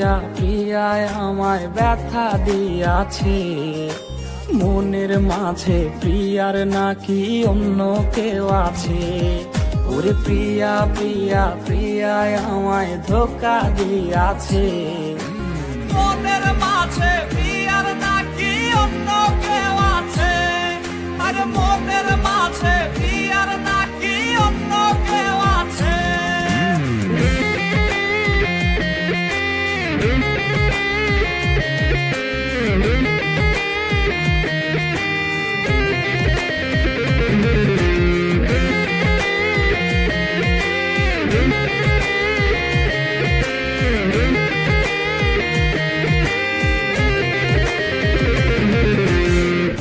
প্রিয়া প্রিয়ায় আমায় ব্যথা দিয়াছে, মনের মাঝে প্রিয়ার নাকি অন্য কেউ আছে। ওরে প্রিয়া প্রিয়া প্রিয়ায় আমায় ধোকা দিয়াছে, মনের মাঝে প্রিয়ার নাকি অন্য কেউ আছে। আর মনের মাঝে প্রিয়ার নাকি অন্য কেউ আছে।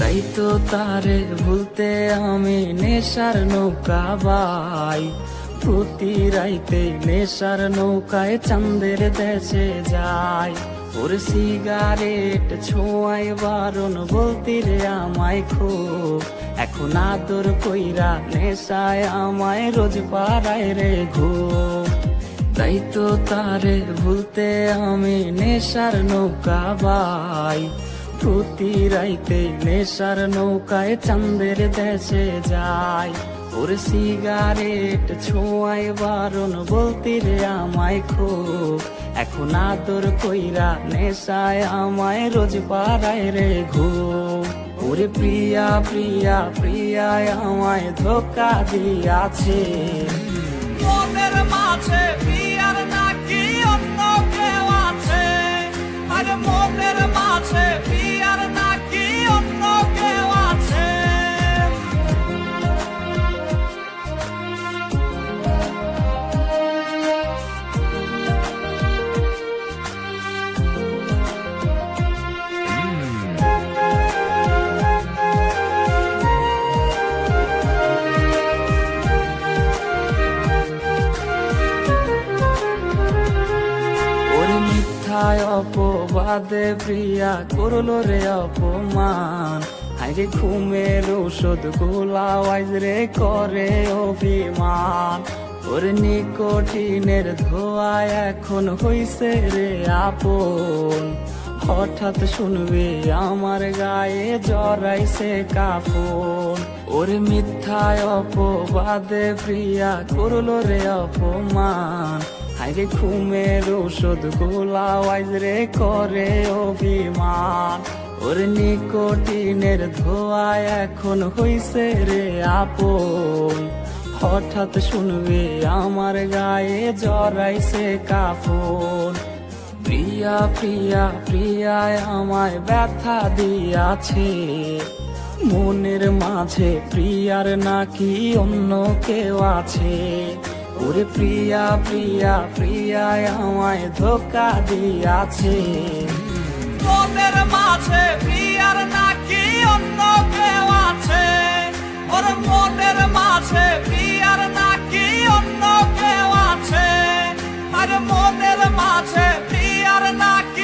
তাই তো তারে ভুলতে আমি নেশার নৌকা বাই, প্রতি রাইতে নেশার নৌকায় চাঁদের দেশে যাই। ওর সিগারেট ছোঁয়াই বারণ বলতি রে আমায় খুব, এখন আদর কইরা নেশায় আমায় রোজ পাড়ায় রে ঘুম। তাই তো তারে ভুলতে আমি নেশার নৌকা বাই, প্রতি রাইতে নেশার নৌকায় চাঁদের দেশে যাই। ওর সিগারেট ছোঁয়াই বারণ বলতি রে আমায় খুব, এখন আদর কইরা নেশায় আমায় রোজ পাড়ায় রে ঘুম। ওরে প্রিয়া প্রিয়া প্রিয়ায় আমায় ধোকা দিয়াছে, মনের মাঝে প্রিয়ার নাকি অন্য কেউ আছে। আর মনের মাঝে প্রিয়ার নাকি অন্য কেউ আছে। মিথ্যায় অপবাদে প্রিয়া করলো রে অপমান, হাইরে ঘুমের ঔষধ গোলাওয়াইজ রে করে অভিমান। ওর নিকোটিনের ধোয়া এখন হইছে রে আপন, হঠাৎ শুনবে আমার গায়ে জড়াইছে কাফন। ওর মিথ্যায় অপবাদে প্রিয়া করলো রে অপমান, হাইরে ঘুমের ঔষধ গোলাওয়াইজ রে করে অভিমান। ওর নিকোটিনের ধোয়া এখন হইছে রে আপন, হঠাৎ শুনবে আমার গায়ে জড়াইছে কাফন। প্রিয়া প্রিয়া প্রিয়ায় আমায় ব্যথা দিয়াছে, মনের মাঝে প্রিয়ার নাকি অন্য কেউ আছে। ওরে প্রিয়া প্রিয়া প্রিয়ায় আমায় ধোকা দিয়াছে, মনের মাঝে প্রিয়ার নাকি অন্য কেউ আছে। ওর মনের মাঝে প্রিয়ার নাকি অন্য কেউ আছে। আর মনের মাঝে প্রিয়ার নাকি